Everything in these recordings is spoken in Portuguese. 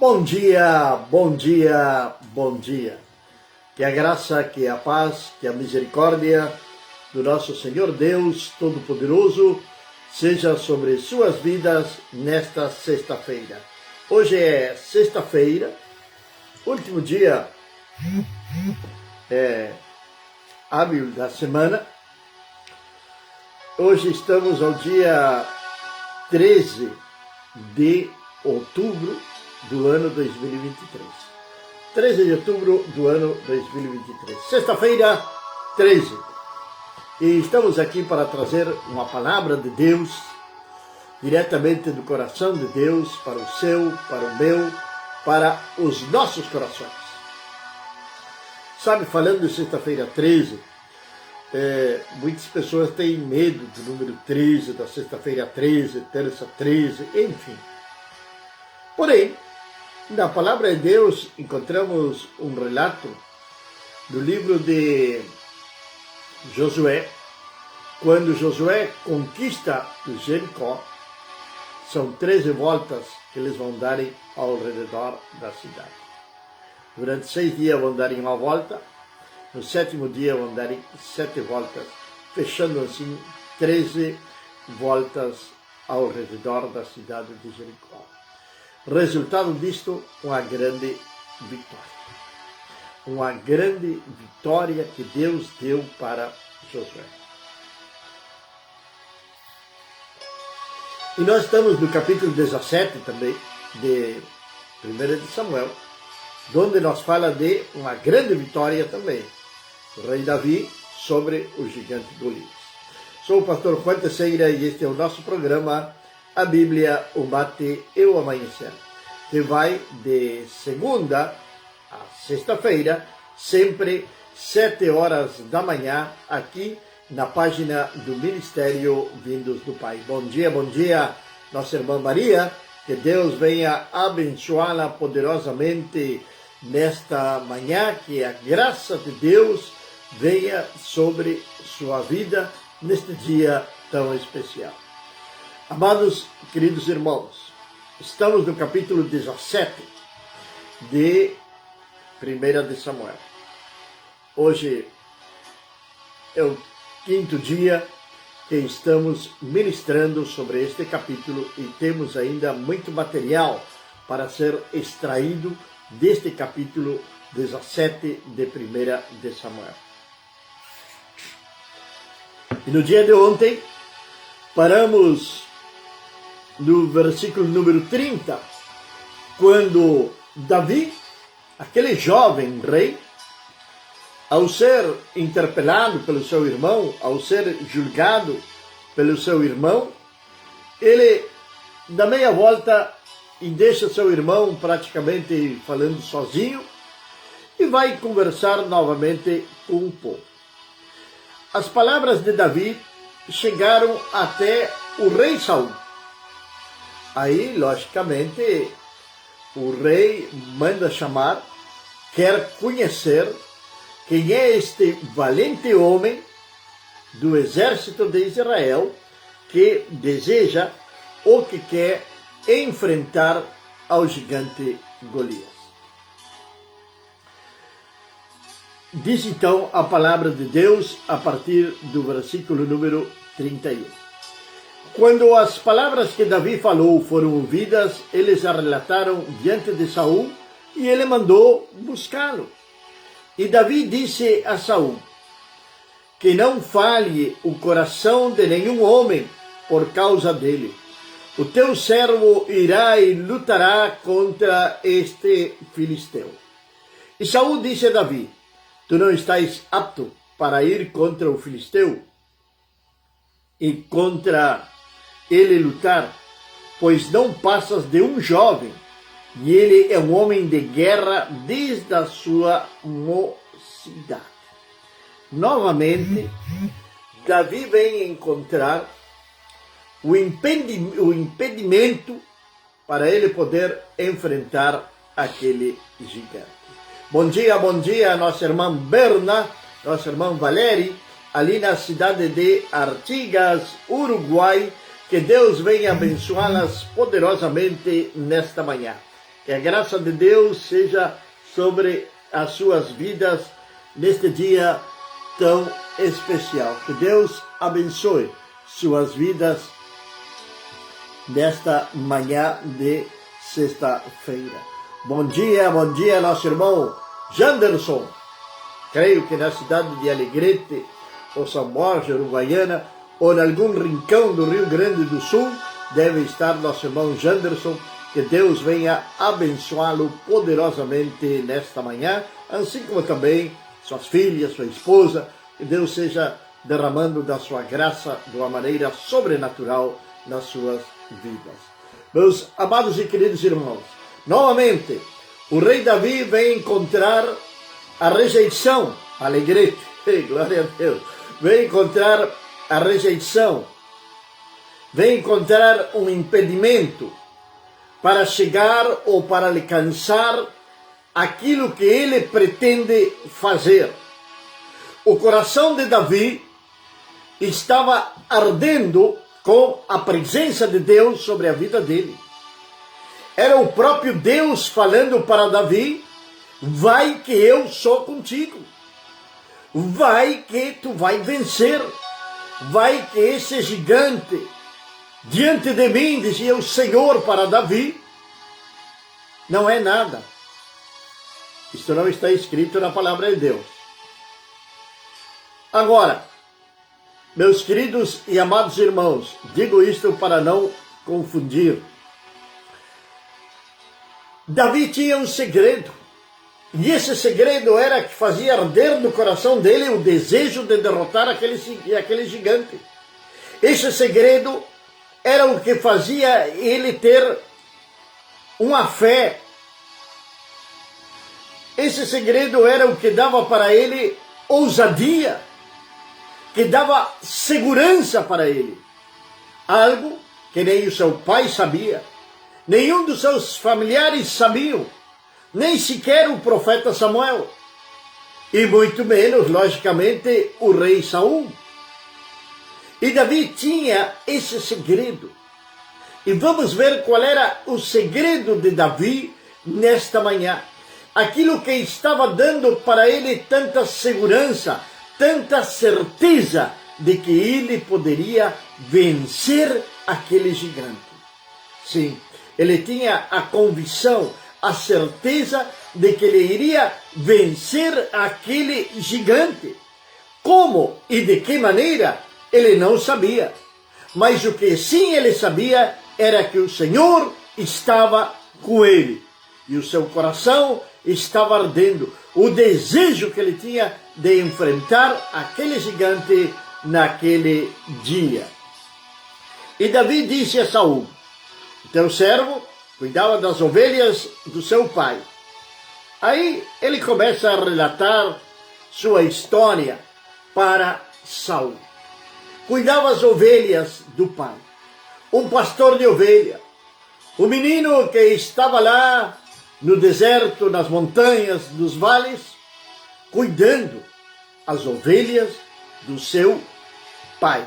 Bom dia, bom dia, bom dia. Que a graça, que a paz, que a misericórdia do nosso Senhor Deus Todo-Poderoso seja sobre suas vidas nesta sexta-feira. Hoje é sexta-feira, último dia hábil da semana. Hoje estamos ao dia 13 de outubro do ano 2023. 13 de outubro do ano 2023. Sexta-feira, 13. E estamos aqui para trazer uma palavra de Deus, diretamente do coração de Deus, para o seu, para o meu, para os nossos corações. Sabe, falando de sexta-feira 13, muitas pessoas têm medo do número 13, da sexta-feira 13, terça 13, enfim. Porém, na palavra de Deus encontramos um relato do livro de Josué, quando Josué conquista o Jericó. São 13 voltas que eles vão dar ao redor da cidade. Durante 6 dias vão dar uma volta, no 7º dia vão dar 7 voltas, fechando assim 13 voltas ao redor da cidade de Jericó. Resultado disto, uma grande vitória. Uma grande vitória que Deus deu para Josué. E nós estamos no capítulo 17 também, de 1 de Samuel, onde nos fala de uma grande vitória também, do rei Davi sobre o gigante Golias. Sou o pastor Juan Teixeira e este é o nosso programa, a Bíblia, o Mate e o Amanhecer, que vai de segunda a sexta-feira, sempre 7 horas da manhã, aqui na página do Ministério Vindos do Pai. Bom dia, nossa irmã Maria, que Deus venha abençoá-la poderosamente nesta manhã, que a graça de Deus venha sobre sua vida neste dia tão especial. Amados, queridos irmãos, estamos no capítulo 17 de 1 de Samuel. Hoje é o 5º dia que estamos ministrando sobre este capítulo e temos ainda muito material para ser extraído deste capítulo 17 de 1 de Samuel. E no dia de ontem, paramos no versículo número 30, quando Davi, aquele jovem rei, ao ser interpelado pelo seu irmão, ao ser julgado pelo seu irmão, ele dá meia volta e deixa seu irmão praticamente falando sozinho e vai conversar novamente com o povo. As palavras de Davi chegaram até o rei Saul. Aí, logicamente, o rei manda chamar, quer conhecer quem é este valente homem do exército de Israel que deseja ou que quer enfrentar ao gigante Golias. Diz então a palavra de Deus a partir do versículo número 31. Quando as palavras que Davi falou foram ouvidas, eles a relataram diante de Saul e ele mandou buscá-lo. E Davi disse a Saul: que não falhe o coração de nenhum homem por causa dele. O teu servo irá e lutará contra este filisteu. E Saul disse a Davi: tu não estás apto para ir contra o filisteu e contra ele lutar, pois não passas de um jovem, e ele é um homem de guerra desde a sua mocidade. Novamente, Davi vem encontrar o impedimento para ele poder enfrentar aquele gigante. Bom dia, nossa irmã Berna, nossa irmã Valéria, ali na cidade de Artigas, Uruguai. Que Deus venha abençoá-las poderosamente nesta manhã. Que a graça de Deus seja sobre as suas vidas neste dia tão especial. Que Deus abençoe suas vidas nesta manhã de sexta-feira. Bom dia, nosso irmão Janderson. Creio que na cidade de Alegrete, ou São Borja, Uruguaiana, ou em algum rincão do Rio Grande do Sul, deve estar nosso irmão Janderson. Que Deus venha abençoá-lo poderosamente nesta manhã, assim como também suas filhas, sua esposa. Que Deus seja derramando da sua graça de uma maneira sobrenatural nas suas vidas. Meus amados e queridos irmãos, novamente, o rei Davi vem encontrar a rejeição, Alegrete, glória a Deus, vem encontrar a rejeição, vem encontrar um impedimento para chegar ou para alcançar aquilo que ele pretende fazer. O coração de Davi estava ardendo com a presença de Deus sobre a vida dele. Era o próprio Deus falando para Davi: vai que eu sou contigo, vai que tu vai vencer, vai que esse gigante diante de mim, dizia o Senhor para Davi, não é nada. Isto não está escrito na palavra de Deus. Agora, meus queridos e amados irmãos, digo isto para não confundir. Davi tinha um segredo, e esse segredo era que fazia arder no coração dele o desejo de derrotar aquele gigante. Esse segredo era o que fazia ele ter uma fé. Esse segredo era o que dava para ele ousadia, que dava segurança para ele. Algo que nem o seu pai sabia, nenhum dos seus familiares sabiam, nem sequer o profeta Samuel, e muito menos, logicamente, o rei Saul. E Davi tinha esse segredo. E vamos ver qual era o segredo de Davi nesta manhã. Aquilo que estava dando para ele tanta segurança, tanta certeza de que ele poderia vencer aquele gigante. Sim, ele tinha a convicção, a certeza de que ele iria vencer aquele gigante. Como e de que maneira? Ele não sabia, mas o que sim ele sabia era que o Senhor estava com ele, e o seu coração estava ardendo, o desejo que ele tinha de enfrentar aquele gigante naquele dia. E Davi disse a Saul: teu servo cuidava das ovelhas do seu pai. Aí ele começa a relatar sua história para Saul. Cuidava as ovelhas do pai, um pastor de ovelha, o menino que estava lá no deserto, nas montanhas, nos vales, cuidando as ovelhas do seu pai.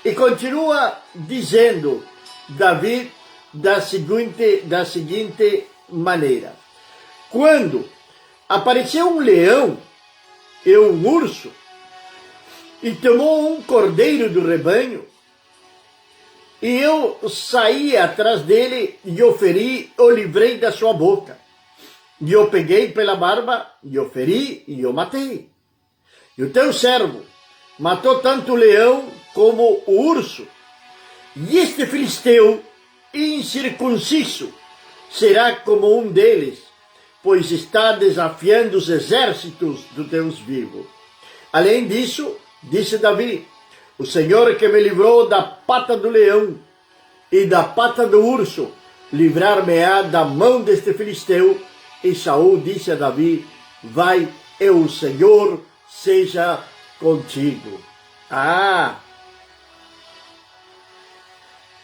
E continua dizendo Davi da seguinte maneira: quando apareceu um leão e um urso, e tomou um cordeiro do rebanho, e eu saí atrás dele e o feri, o livrei da sua boca. E eu peguei pela barba, e o feri, e o matei. E o teu servo matou tanto o leão como o urso. E este filisteu incircunciso será como um deles, pois está desafiando os exércitos do Deus vivo. Além disso, disse Davi: o Senhor que me livrou da pata do leão e da pata do urso, livrar-me-á da mão deste filisteu. E Saul disse a Davi: vai, e o Senhor seja contigo.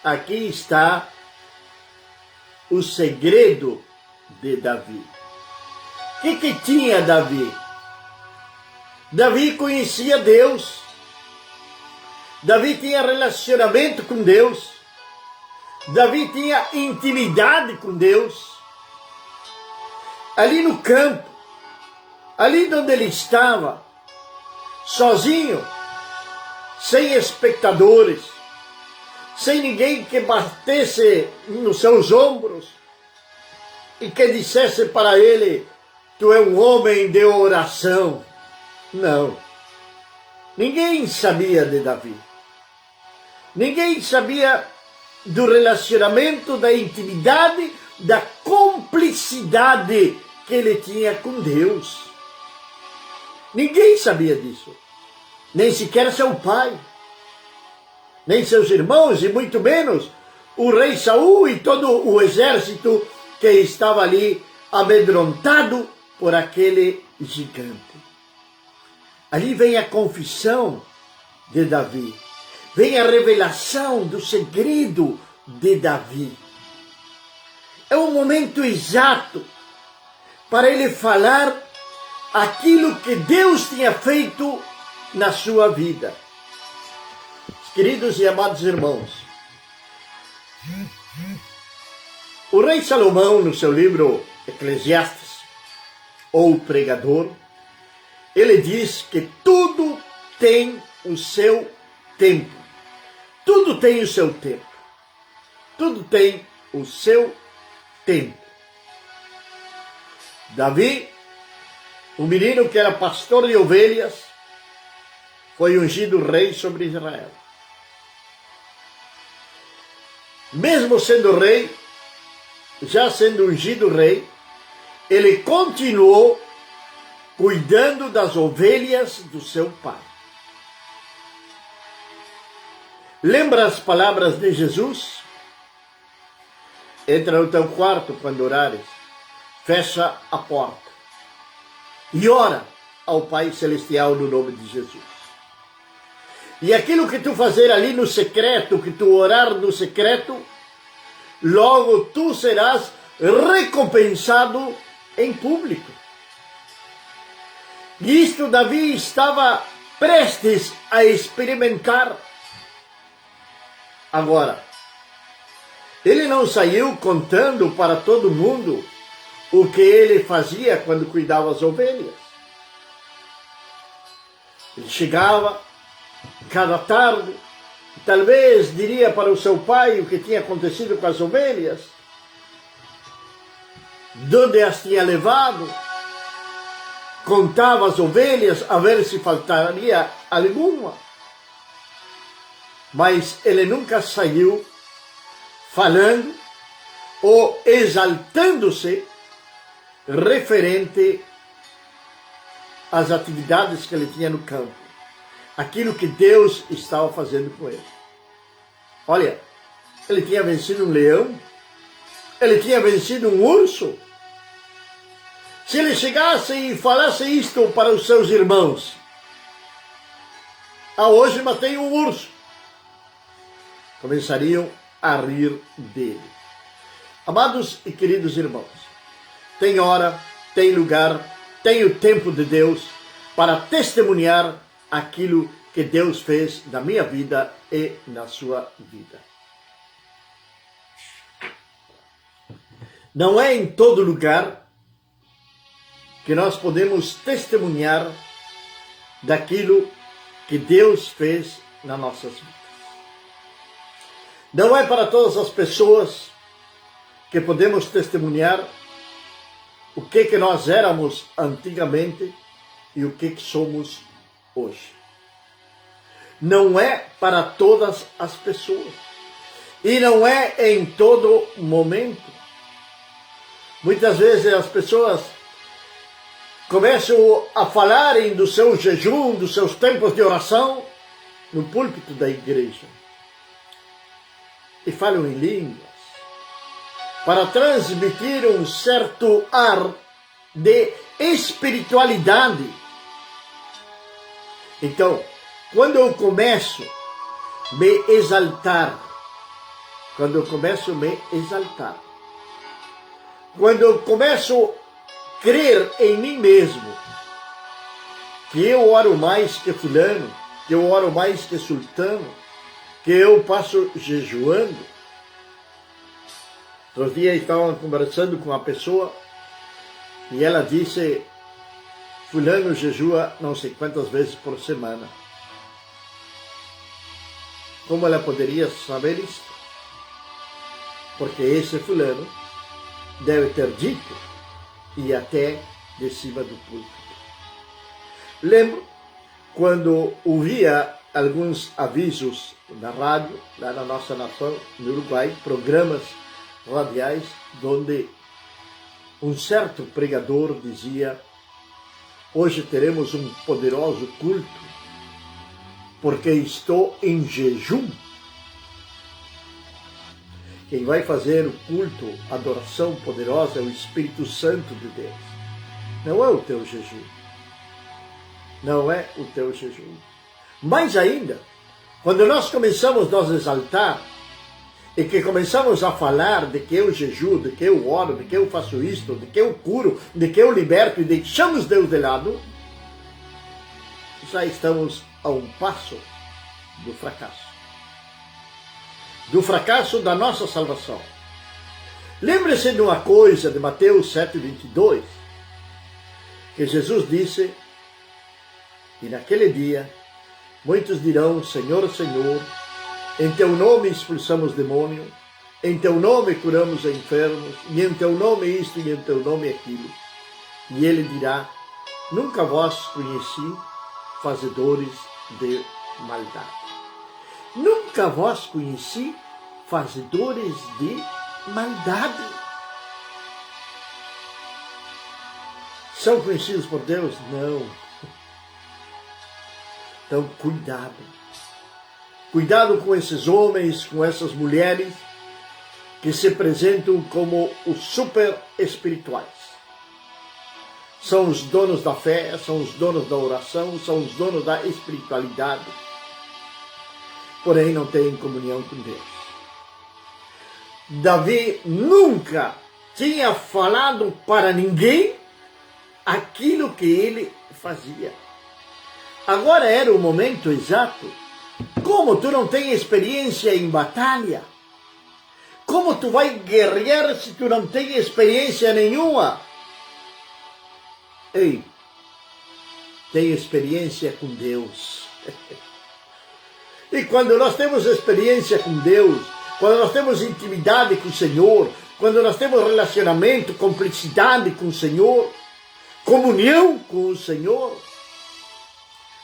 Aqui está o segredo de Davi. O que tinha Davi? Davi conhecia Deus. Davi tinha relacionamento com Deus. Davi tinha intimidade com Deus. ali no campo, ali onde ele estava, sozinho, sem espectadores, sem ninguém que batesse nos seus ombros e que dissesse para ele: tu é um homem de oração. Não. Ninguém sabia de Davi. Ninguém sabia do relacionamento, da intimidade, da cumplicidade que ele tinha com Deus. Ninguém sabia disso. Nem sequer seu pai. Nem seus irmãos, e muito menos o rei Saul e todo o exército que estava ali amedrontado por aquele gigante. Ali vem a confissão de Davi. Vem a revelação do segredo de Davi. É um momento exato para ele falar aquilo que Deus tinha feito na sua vida. Queridos e amados irmãos, o rei Salomão, no seu livro Eclesiastes, ou Pregador, ele diz que tudo tem o seu tempo. Tudo tem o seu tempo. Tudo tem o seu tempo. Davi, o menino que era pastor de ovelhas, foi ungido rei sobre Israel. Mesmo sendo rei, já sendo ungido rei, ele continuou cuidando das ovelhas do seu pai. Lembra as palavras de Jesus? Entra no teu quarto quando orares, fecha a porta e ora ao Pai Celestial no nome de Jesus. E aquilo que tu fazer ali no secreto, que tu orar no secreto, logo tu serás recompensado em público. E isto Davi estava prestes a experimentar. Agora, ele não saiu contando para todo mundo o que ele fazia quando cuidava das ovelhas. Ele chegava cada tarde, talvez diria para o seu pai o que tinha acontecido com as ovelhas, de onde as tinha levado, contava as ovelhas a ver se faltaria alguma. Mas ele nunca saiu falando ou exaltando-se referente às atividades que ele tinha no campo, aquilo que Deus estava fazendo com ele. Olha, ele tinha vencido um leão, ele tinha vencido um urso. Se ele chegasse e falasse isto para os seus irmãos: hoje matei um urso, começariam a rir dele. Amados e queridos irmãos, tem hora, tem lugar, tem o tempo de Deus para testemunhar aquilo que Deus fez na minha vida e na sua vida. Não é em todo lugar que nós podemos testemunhar daquilo que Deus fez nas nossas vidas. Não é para todas as pessoas que podemos testemunhar o que nós éramos antigamente e o que somos hoje. Não é para todas as pessoas. E não é em todo momento. Muitas vezes as pessoas começam a falarem do seu jejum, dos seus tempos de oração, no púlpito da igreja. E falam em línguas, para transmitir um certo ar de espiritualidade. Então, quando eu começo a me exaltar, quando eu começo a crer em mim mesmo, que eu oro mais que fulano, que eu oro mais que sultano, que eu passo jejuando. Outro dia estava conversando com uma pessoa E ela disse, fulano jejua não sei quantas vezes por semana. Como ela poderia saber isso? Porque esse fulano deve ter dito, e até de cima do púlpito. Lembro quando ouvia alguns avisos na rádio, lá na nossa nação, no Uruguai, programas radiais, onde um certo pregador dizia: hoje teremos um poderoso culto, porque estou em jejum. Quem vai fazer o culto, a adoração poderosa, é o Espírito Santo de Deus. Não é o teu jejum. Não é o teu jejum. Mais ainda, quando nós começamos a nos exaltar, e que começamos a falar de que eu jejuo, de que eu oro, de que eu faço isto, de que eu curo, de que eu liberto, e deixamos Deus de lado, já estamos a um passo do fracasso. Do fracasso da nossa salvação. Lembre-se de uma coisa de Mateus 7:22, que Jesus disse, e naquele dia muitos dirão: Senhor, Senhor, em teu nome expulsamos demônio, em teu nome curamos enfermos, e em teu nome isto e em teu nome aquilo. E ele dirá: nunca vos conheci, fazedores de maldade. Nunca vos conheci, fazedores de maldade. São conhecidos por Deus? Não. Então, cuidado. Cuidado com esses homens, com essas mulheres que se apresentam como os super espirituais. São os donos da fé, são os donos da oração, são os donos da espiritualidade. Porém, não têm comunhão com Deus. Davi nunca tinha falado para ninguém aquilo que ele fazia. Agora era o momento exato. Como tu não tens experiência em batalha? Como tu vai guerrear se tu não tens experiência nenhuma? Ei, tem experiência com Deus. E quando nós temos experiência com Deus, quando nós temos intimidade com o Senhor, quando nós temos relacionamento, cumplicidade com o Senhor, comunhão com o Senhor,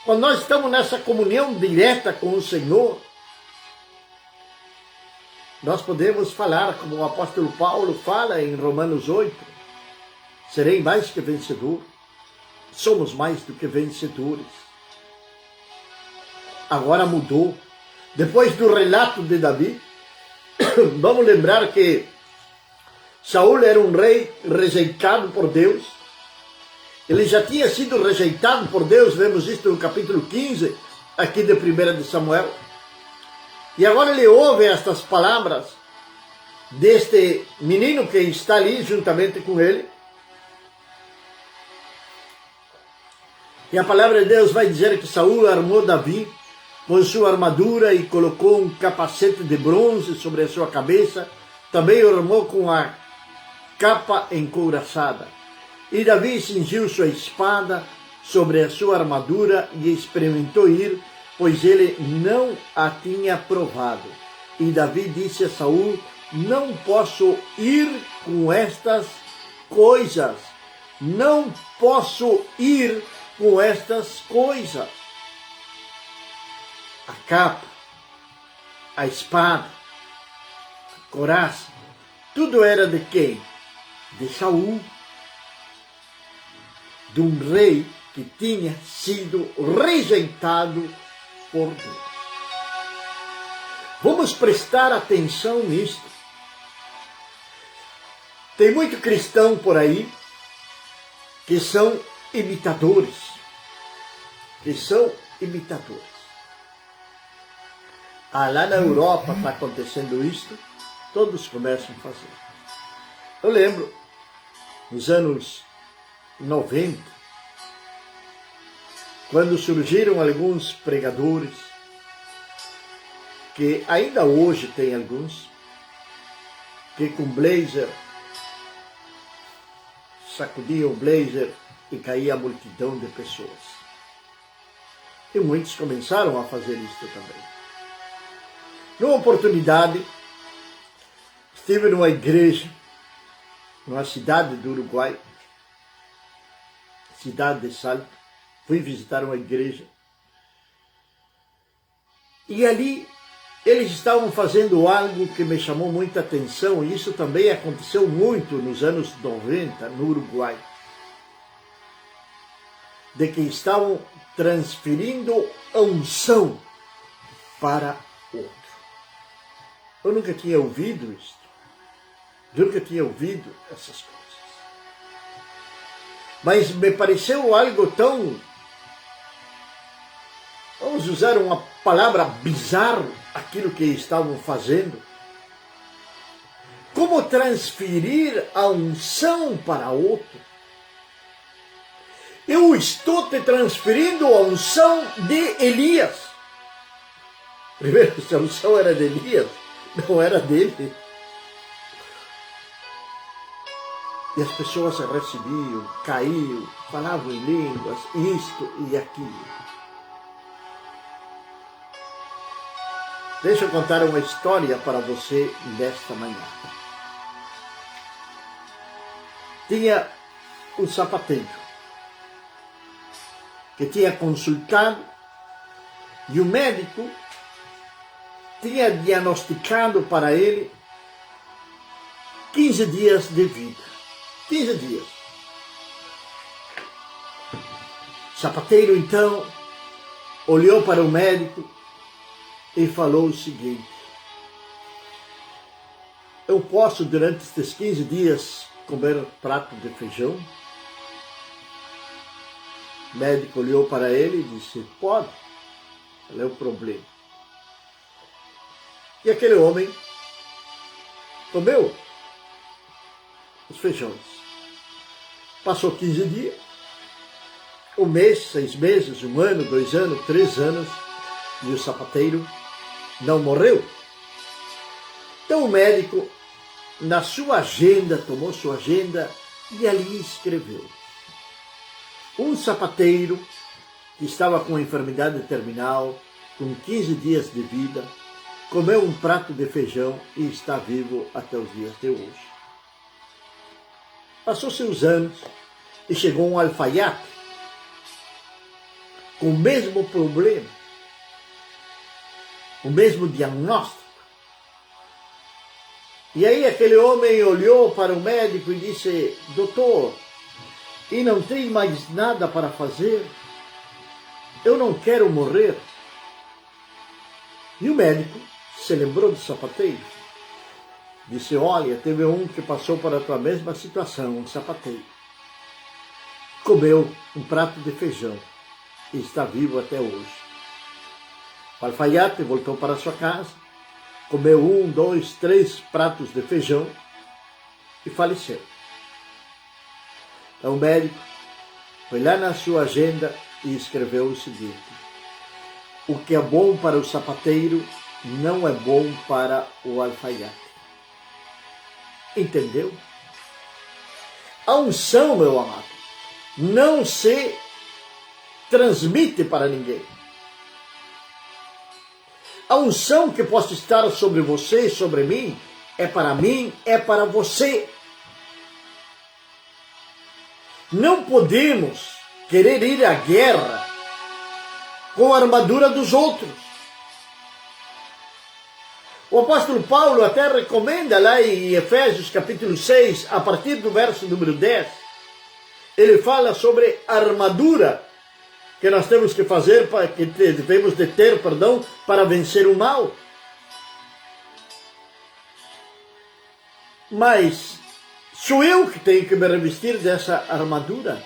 quando nós estamos nessa comunhão direta com o Senhor, nós podemos falar, como o apóstolo Paulo fala em Romanos 8, serei mais que vencedor, somos mais do que vencedores. Agora mudou. Depois do relato de Davi, vamos lembrar que Saul era um rei rejeitado por Deus. Ele já tinha sido rejeitado por Deus, vemos isso no capítulo 15, aqui de 1 de Samuel. E agora ele ouve estas palavras deste menino que está ali juntamente com ele. E a palavra de Deus vai dizer que Saul armou Davi com sua armadura e colocou um capacete de bronze sobre a sua cabeça. Também o armou com a capa encouraçada. E Davi cingiu sua espada sobre a sua armadura e experimentou ir, pois ele não a tinha provado. E Davi disse a Saul: não posso ir com estas coisas. Não posso ir com estas coisas. A capa, a espada, a couraça, tudo era de quem? De Saul, de um rei que tinha sido rejeitado por Deus. Vamos prestar atenção nisto. Tem muito cristão por aí que são imitadores. Lá na Europa está acontecendo isto, todos começam a fazer. Eu lembro, nos anos 90, quando surgiram alguns pregadores, que ainda hoje tem alguns, que com blazer, sacudia o blazer e caía a multidão de pessoas. E muitos começaram a fazer isso também. Numa oportunidade, estive numa igreja, numa cidade do Uruguai, cidade de Salto, fui visitar uma igreja, e ali eles estavam fazendo algo que me chamou muita atenção, e isso também aconteceu muito nos anos 90 no Uruguai, de que estavam transferindo a unção para outro. Eu nunca tinha ouvido isso, nunca tinha ouvido essas coisas. Mas me pareceu algo tão, vamos usar uma palavra, bizarro, aquilo que estavam fazendo. Como transferir a unção para outro? Eu estou te transferindo a unção de Elias. Primeiro, se a unção era de Elias, não era dele. E as pessoas recebiam, caíam, falavam em línguas, isto e aquilo. Deixa eu contar uma história para você desta manhã. Tinha um sapateiro que tinha consultado e o médico tinha diagnosticado para ele 15 dias de vida. 15 dias. O sapateiro, então, olhou para o médico e falou o seguinte: eu posso, durante estes 15 dias, comer um prato de feijão? O médico olhou para ele e disse: pode. Qual é o problema? E aquele homem comeu os feijões. Passou 15 dias, um mês, 6 meses, 1 ano, 2 anos, 3 anos, e o sapateiro não morreu. Então o médico, na sua agenda, tomou sua agenda e ali escreveu: um sapateiro que estava com enfermidade terminal, com 15 dias de vida, comeu um prato de feijão e está vivo até os dias de hoje. Passou-se os anos e chegou um alfaiate com o mesmo problema, o mesmo diagnóstico. E aí aquele homem olhou para o médico e disse: doutor, e não tem mais nada para fazer? Eu não quero morrer. E o médico se lembrou do sapateiro. Disse: olha, teve um que passou por a tua mesma situação, um sapateiro. Comeu um prato de feijão e está vivo até hoje. O alfaiate voltou para sua casa, comeu 1, 2, 3 pratos de feijão e faleceu. Então o médico foi lá na sua agenda e escreveu o seguinte: o que é bom para o sapateiro não é bom para o alfaiate. Entendeu? A unção, meu amado, não se transmite para ninguém. A unção que possa estar sobre você e sobre mim, é para mim, é para você. Não podemos querer ir à guerra com a armadura dos outros. O apóstolo Paulo até recomenda lá em Efésios capítulo 6, a partir do verso número 10, ele fala sobre a armadura que nós temos que fazer, que devemos de ter, para vencer o mal. Mas sou eu que tenho que me revestir dessa armadura.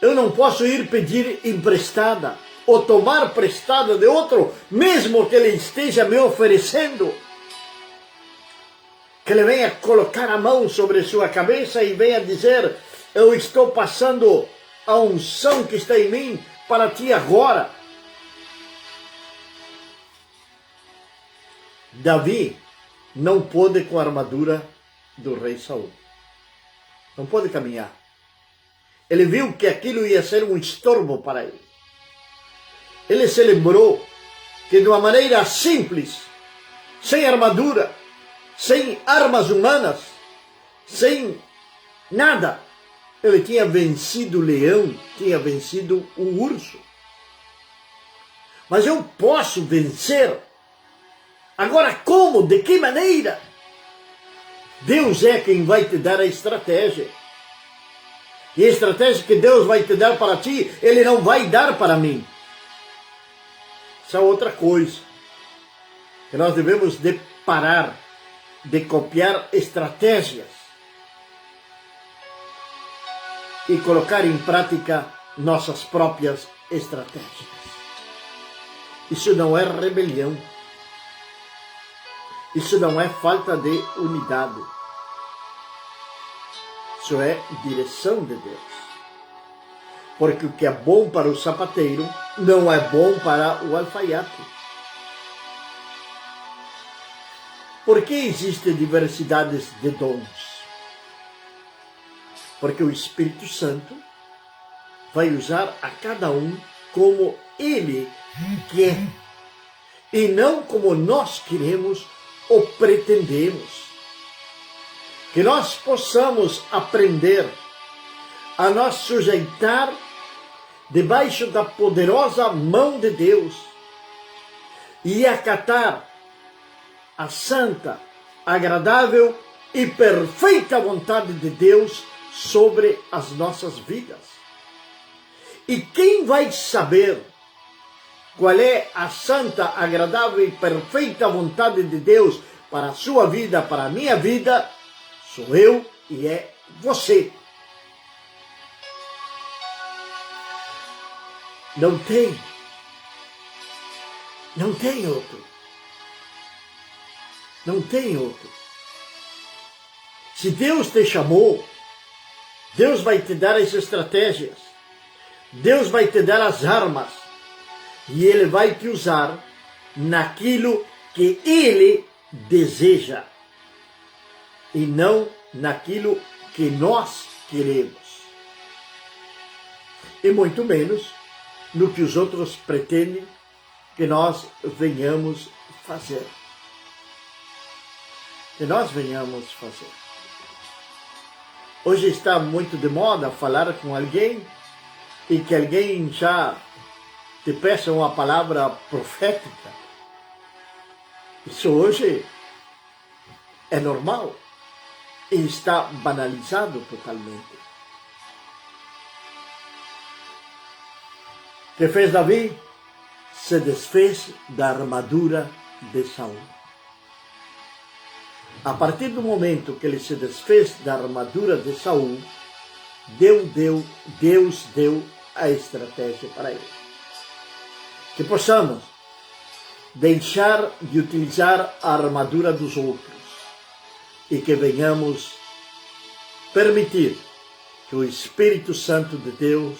Eu não posso ir pedir emprestada ou tomar prestada de outro, mesmo que ele esteja me oferecendo. Que ele venha colocar a mão sobre sua cabeça e venha dizer: eu estou passando a unção que está em mim para ti agora. Davi não pôde com a armadura do rei Saul. Não pôde caminhar. Ele viu que aquilo ia ser um estorvo para ele. Ele se lembrou que de uma maneira simples, sem armadura, sem armas humanas, sem nada, ele tinha vencido o leão, tinha vencido o urso. Mas eu posso vencer. Agora como? De que maneira? Deus é quem vai te dar a estratégia. E a estratégia que Deus vai te dar para ti, Ele não vai dar para mim. Isso é outra coisa. Que nós devemos de parar de copiar estratégias e colocar em prática nossas próprias estratégias. Isso não é rebelião. Isso não é falta de unidade. Isso é direção de Deus. Porque o que é bom para o sapateiro não é bom para o alfaiate. Por que existem diversidades de dons? Porque o Espírito Santo vai usar a cada um como Ele quer. E não como nós queremos ou pretendemos. Que nós possamos aprender a nos sujeitar debaixo da poderosa mão de Deus e acatar a santa, agradável e perfeita vontade de Deus sobre as nossas vidas. E quem vai saber qual é a santa, agradável e perfeita vontade de Deus para a sua vida, para a minha vida, sou eu e é você. Não tem outro. Não tem outro. Se Deus te chamou, Deus vai te dar as estratégias, Deus vai te dar as armas, e Ele vai te usar naquilo que Ele deseja, e não naquilo que nós queremos, e muito menos no que os outros pretendem que nós venhamos fazer. Que nós venhamos fazer. Hoje está muito de moda falar com alguém e que alguém já te peça uma palavra profética. Isso hoje é normal e está banalizado totalmente. O que fez Davi? Se desfez da armadura de Saul. A partir do momento que ele se desfez da armadura de Saul, Deus deu a estratégia para ele. Que possamos deixar de utilizar a armadura dos outros e que venhamos permitir que o Espírito Santo de Deus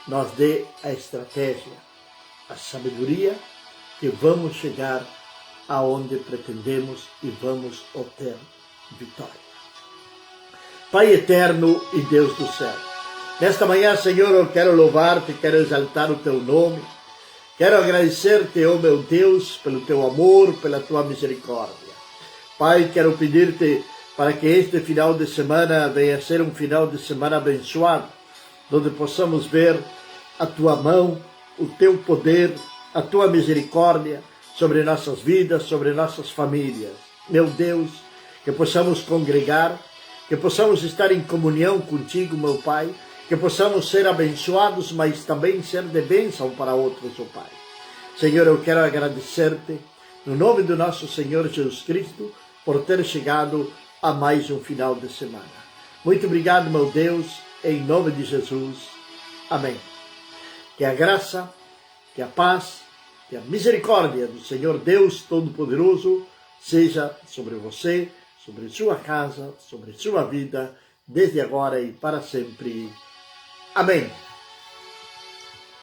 nos dê a estratégia, a sabedoria, que vamos chegar aonde pretendemos e vamos obter vitória. Pai eterno e Deus do céu, nesta manhã, Senhor, eu quero louvar-te, quero exaltar o teu nome, quero agradecer-te, ó meu Deus, pelo teu amor, pela tua misericórdia. Pai, quero pedir-te para que este final de semana venha a ser um final de semana abençoado, onde possamos ver a tua mão, o teu poder, a tua misericórdia sobre nossas vidas, sobre nossas famílias. Meu Deus, que possamos congregar, que possamos estar em comunhão contigo, meu Pai, que possamos ser abençoados, mas também ser de bênção para outros, ó Pai. Senhor, eu quero agradecer-te, no nome do nosso Senhor Jesus Cristo, por ter chegado a mais um final de semana. Muito obrigado, meu Deus, em nome de Jesus. Amém. Que a graça, que a paz, que a misericórdia do Senhor Deus Todo-Poderoso seja sobre você, sobre sua casa, sobre sua vida, desde agora e para sempre. Amém.